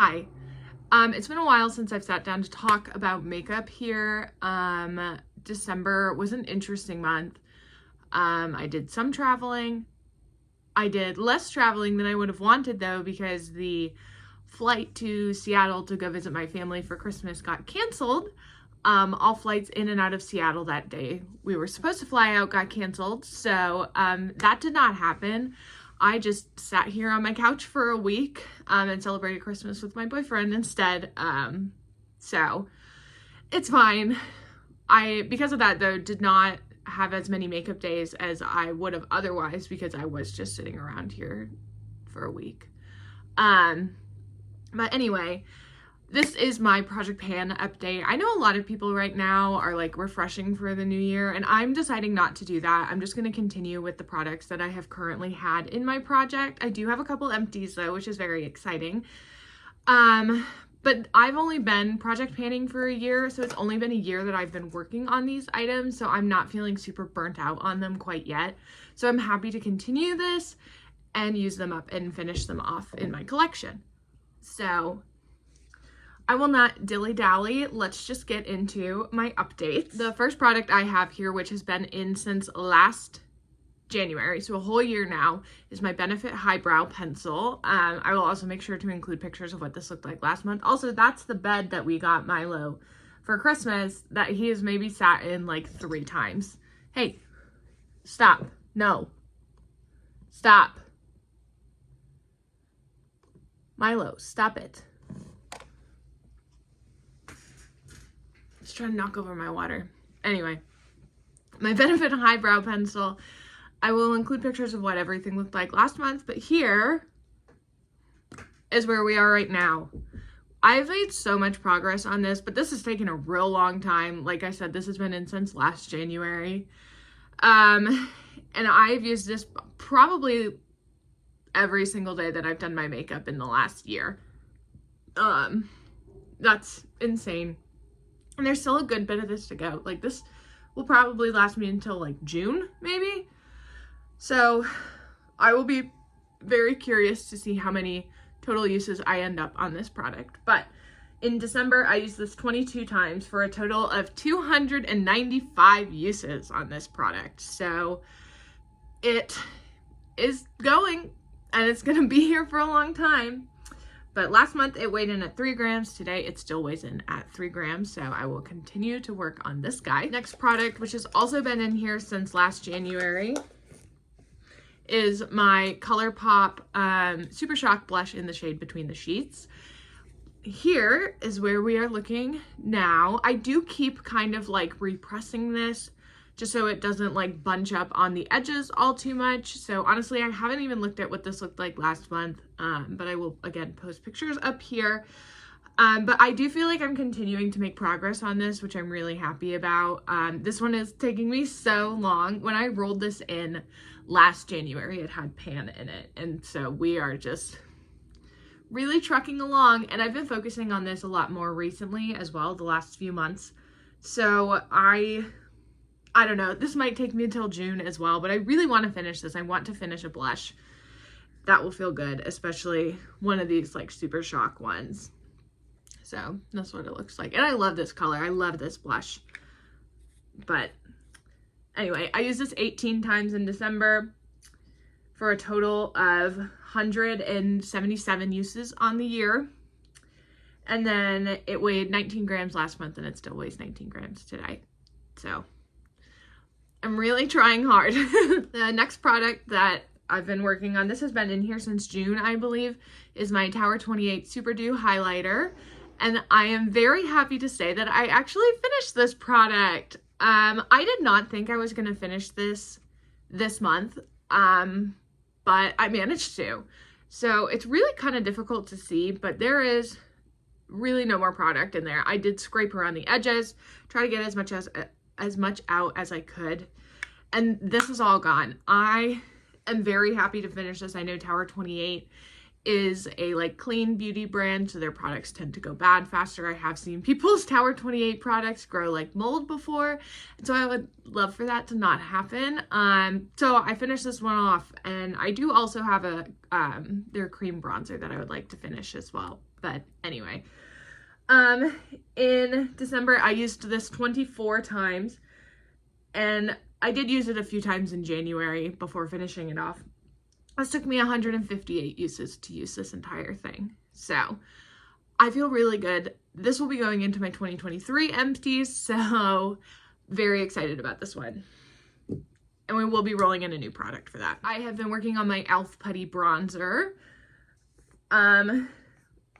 Hi. It's been a while since I've sat down to talk about makeup here. December was an interesting month. I did some traveling. I did less traveling than I would have wanted though, because the flight to Seattle to go visit my family for Christmas got canceled. All flights in and out of Seattle that day we were supposed to fly out got canceled, so that did not happen. I just sat here on my couch for a week and celebrated Christmas with my boyfriend instead. So it's fine. Because of that though, did not have as many makeup days as I would have otherwise, because I was just sitting around here for a week. But anyway, this is my Project Pan update. I know a lot of people right now are like refreshing for the new year, and I'm deciding not to do that. I'm just going to continue with the products that I have currently had in my project. I do have a couple empties though, which is very exciting. But I've only been project panning for a year, so it's only been a year that I've been working on these items, so I'm not feeling super burnt out on them quite yet. So I'm happy to continue this and use them up and finish them off in my collection. So I will not dilly-dally. Let's just get into my updates. The first product I have here, which has been in since last January, so a whole year now, is my Benefit Highbrow Pencil. I will also make sure to include pictures of what this looked like last month. Also, that's the bed that we got Milo for Christmas that he has maybe sat in like 3 times. Hey, stop. No. Stop. Milo, stop it. Just trying to knock over my water. Anyway, my Benefit Highbrow Pencil. I will include pictures of what everything looked like last month, but here is where we are right now. I've made so much progress on this, but this has taken a real long time. Like I said, this has been in since last January. And I've used this probably every single day that I've done my makeup in the last year. That's insane. And there's still a good bit of this to go. Like, this will probably last me until like June, maybe. So I will be very curious to see how many total uses I end up on this product. But in December, I used this 22 times for a total of 295 uses on this product. So it is going, and it's going to be here for a long time. But last month it weighed in at 3 grams. Today it still weighs in at 3 grams. So I will continue to work on this guy. Next product, which has also been in here since last January, is my ColourPop Super Shock Blush in the shade Between the Sheets. Here is where we are looking now. I do keep kind of like repressing this just so it doesn't like bunch up on the edges all too much. So honestly, I haven't even looked at what this looked like last month, but I will again post pictures up here. But I do feel like I'm continuing to make progress on this, which I'm really happy about. This one is taking me so long. When I rolled this in last January, it had pan in it. And so we are just really trucking along. And I've been focusing on this a lot more recently as well, the last few months. So I don't know, this might take me until June as well, but I really want to finish this. I want to finish a blush. That will feel good, especially one of these like Super Shock ones. So that's what it looks like. And I love this color. I love this blush. But anyway, I used this 18 times in December for a total of 177 uses on the year. And then it weighed 19 grams last month, and it still weighs 19 grams today. So I'm really trying hard. The next product that I've been working on, this has been in here since June, I believe, is my Tower 28 Super Dew Highlighter. And I am very happy to say that I actually finished this product. I did not think I was going to finish this month, but I managed to. So it's really kind of difficult to see, but there is really no more product in there. I did scrape around the edges, try to get as much out as I could, and this is all gone. I am very happy to finish this. I know Tower 28 is a like clean beauty brand, so their products tend to go bad faster. I have seen people's Tower 28 products grow like mold before, and so I would love for that to not happen. So I finished this one off, and I do also have a their cream bronzer that I would like to finish as well. But anyway, in December, I used this 24 times, and I did use it a few times in January before finishing it off. This took me 158 uses to use this entire thing. So I feel really good. This will be going into my 2023 empties, so very excited about this one. And we will be rolling in a new product for that. I have been working on my e.l.f. Putty Bronzer.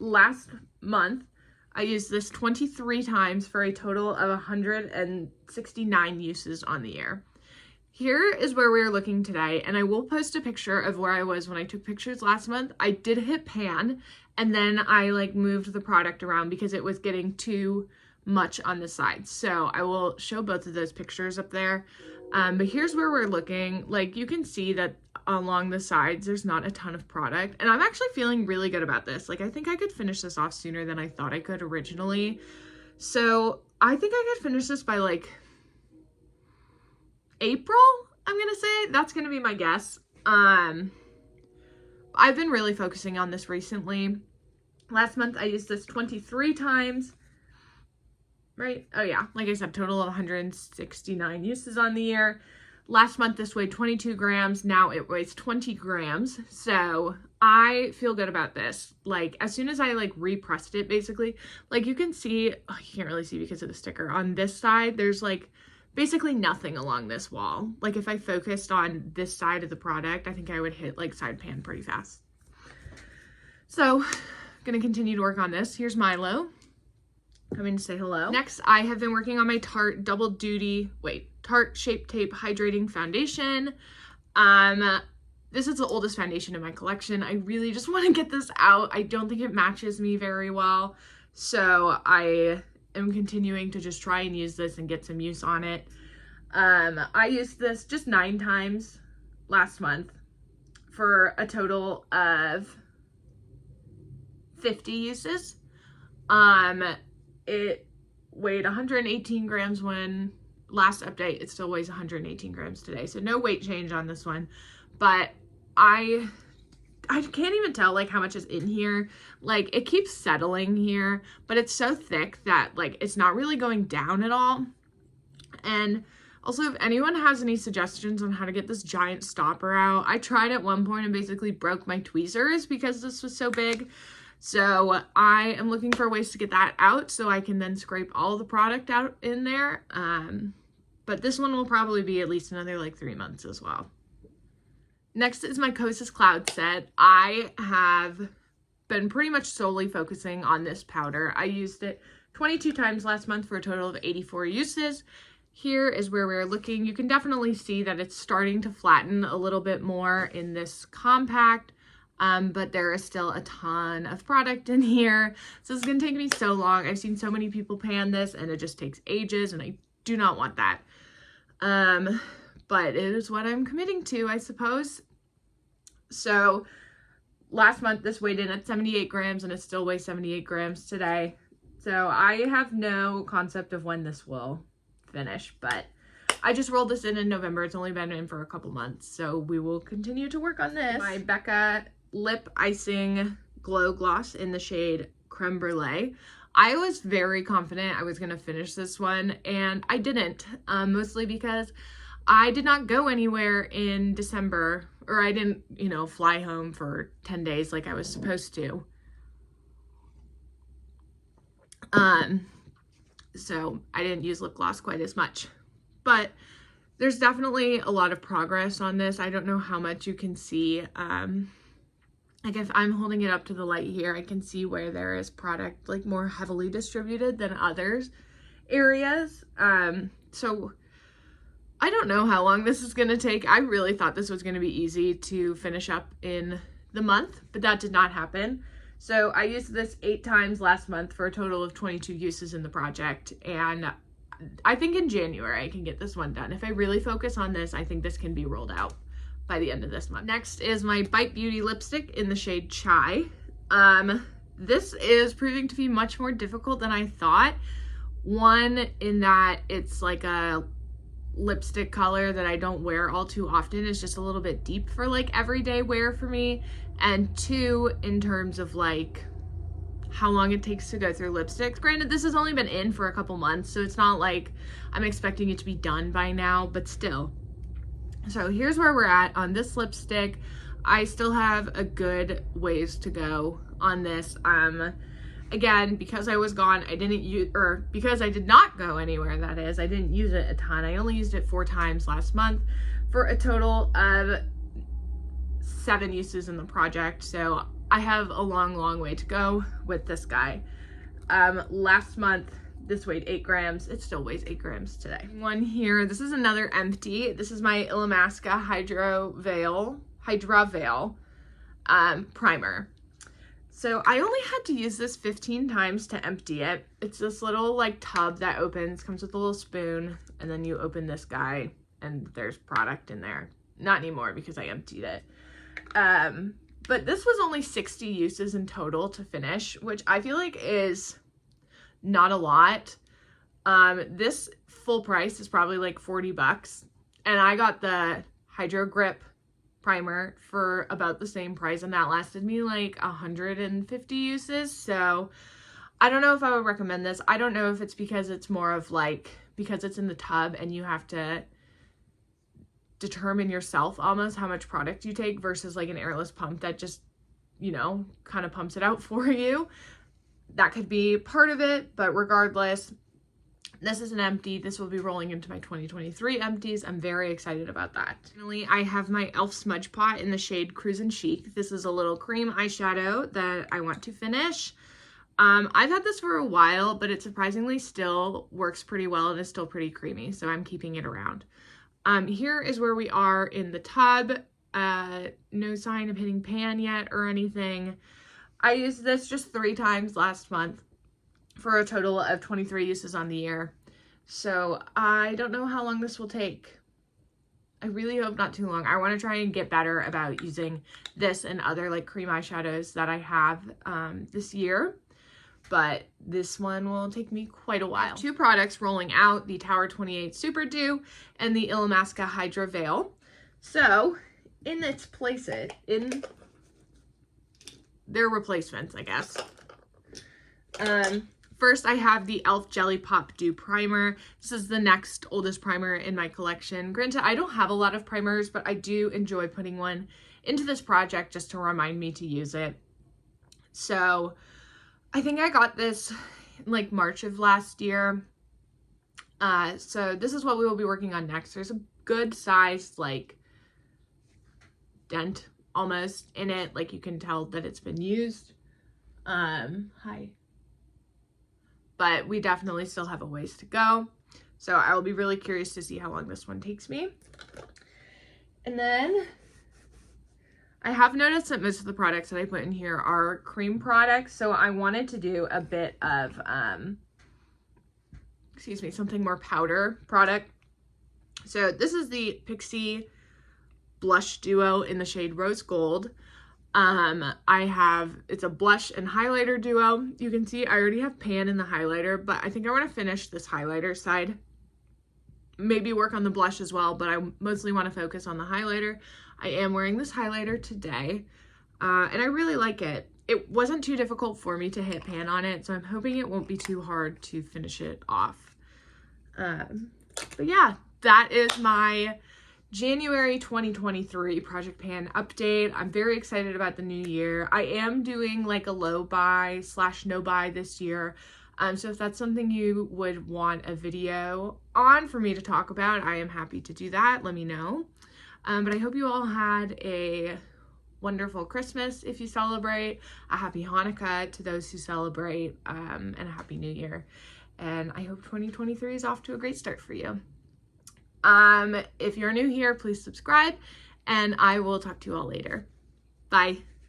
Last month, I used this 23 times for a total of 169 uses on the year. Here is where we are looking today, and I will post a picture of where I was when I took pictures last month. I did hit pan, and then I moved the product around because it was getting too much on the sides. So I will show both of those pictures up there. But here's where we're looking. You can see that along the sides, there's not a ton of product, and I'm actually feeling really good about this. I think I could finish this off sooner than I thought I could originally. So I think I could finish this by April, I'm gonna say. That's gonna be my guess. I've been really focusing on this recently. Last month I used this 23 times, right? Oh yeah, like I said, total of 169 uses on the year. Last month this weighed 22 grams, now it weighs 20 grams. So I feel good about this. As soon as I repressed it, basically, you can see, oh, you can't really see because of the sticker. On this side, there's basically nothing along this wall. If I focused on this side of the product, I think I would hit side pan pretty fast. So, gonna continue to work on this. Here's Milo coming to say hello. Next, I have been working on my Tarte Tarte Shape Tape Hydrating Foundation. This is the oldest foundation in my collection. I really just want to get this out. I don't think it matches me very well, so I am continuing to just try and use this and get some use on it. I used this just 9 times last month for a total of 50 uses. It weighed 118 grams when last update. It still weighs 118 grams today, so no weight change on this one. But I can't even tell how much is in here. It keeps settling here, but it's so thick that it's not really going down at all. And also, if anyone has any suggestions on how to get this giant stopper out, I tried at one point and basically broke my tweezers because this was so big. So I am looking for ways to get that out so I can then scrape all the product out in there. But this one will probably be at least another 3 months as well. Next is my Kosas Cloud set. I have been pretty much solely focusing on this powder. I used it 22 times last month for a total of 84 uses. Here is where we're looking. You can definitely see that it's starting to flatten a little bit more in this compact. But there is still a ton of product in here. So it's going to take me so long. I've seen so many people pan this and it just takes ages, and I do not want that. But it is what I'm committing to, I suppose. So last month this weighed in at 78 grams and it still weighs 78 grams today. So I have no concept of when this will finish, but I just rolled this in November. It's only been in for a couple months, so we will continue to work on this. My Becca Lip Icing Glow Gloss in the shade Creme Brulee. I was very confident I was going to finish this one, and I didn't, mostly because I did not go anywhere in December, or I didn't, fly home for 10 days like I was supposed to. So I didn't use lip gloss quite as much, but there's definitely a lot of progress on this. I don't know how much you can see. If I'm holding it up to the light here, I can see where there is product more heavily distributed than others areas. So I don't know how long this is going to take. I really thought this was going to be easy to finish up in the month, but that did not happen. So I used this 8 times last month for a total of 22 uses in the project, and I think in January I can get this one done. If I really focus on this, I think this can be rolled out by the end of this month. Next is my Bite Beauty lipstick in the shade Chai. This is proving to be much more difficult than I thought. One, in that it's a lipstick color that I don't wear all too often. It's just a little bit deep for everyday wear for me. And 2, in terms of how long it takes to go through lipsticks. Granted, this has only been in for a couple months, so it's not like I'm expecting it to be done by now, but still. So here's where we're at on this lipstick. I still have a good ways to go on this. Again, because I was gone, I didn't use, or because I did not go anywhere, that is, I didn't use it a ton. I only used it 4 times last month for a total of 7 uses in the project. So I have a long way to go with this guy. Last month, this weighed 8 grams. It still weighs 8 grams today. One here, this is another empty. This is my Illamasqua Hydra Veil primer. So I only had to use this 15 times to empty it. It's this little like tub that opens, comes with a little spoon, and then you open this guy and there's product in there. Not anymore because I emptied it. But this was only 60 uses in total to finish, which I feel like is not a lot. This full price is probably like 40 bucks. And I got the Hydro Grip primer for about the same price, and that lasted me like 150 uses. So I don't know if I would recommend this. I don't know if it's because it's more of like, because it's in the tub and you have to determine yourself almost how much product you take versus like an airless pump that just, you know, kind of pumps it out for you. That could be part of it, but regardless, this is an empty. This will be rolling into my 2023 empties. I'm very excited about that. Finally, I have my e.l.f. Smudge Pot in the shade Cruisin' Chic. This is a little cream eyeshadow that I want to finish. I've had this for a while, but it surprisingly still works pretty well and is still pretty creamy, so I'm keeping it around. Here is where we are in the tub. No sign of hitting pan yet or anything. I used this just 3 times last month for a total of 23 uses on the year. So I don't know how long this will take. I really hope not too long. I want to try and get better about using this and other like cream eyeshadows that I have this year. But this one will take me quite a while. 2 products rolling out, the Tower 28 Super Dew and the Illamasqua Hydra Veil. So in its places, in their replacements, I guess. First, I have the e.l.f. Jelly Pop Dew Primer. This is the next oldest primer in my collection. Granted, I don't have a lot of primers, but I do enjoy putting one into this project just to remind me to use it. So I think I got this in like March of last year. So this is what we will be working on next. There's a good sized like dent almost in it. Like you can tell that it's been used. But we definitely still have a ways to go. So I will be really curious to see how long this one takes me. And then I have noticed that most of the products that I put in here are cream products. So I wanted to do a bit of, something more powder product. So this is the Pixi Blush Duo in the shade Rose Gold. It's a blush and highlighter duo. You can see I already have pan in the highlighter, but I think I want to finish this highlighter side. Maybe work on the blush as well, but I mostly want to focus on the highlighter. I am wearing this highlighter today, and I really like it. It wasn't too difficult for me to hit pan on it, so I'm hoping it won't be too hard to finish it off. But yeah, that is my January 2023 Project Pan update. I'm very excited about the new year. I am doing like a low buy / no buy this year. So if that's something you would want a video on for me to talk about, I am happy to do that. Let me know. But I hope you all had a wonderful Christmas if you celebrate, a happy Hanukkah to those who celebrate, and a happy new year. And I hope 2023 is off to a great start for you. If you're new here, please subscribe, and I will talk to you all later. Bye.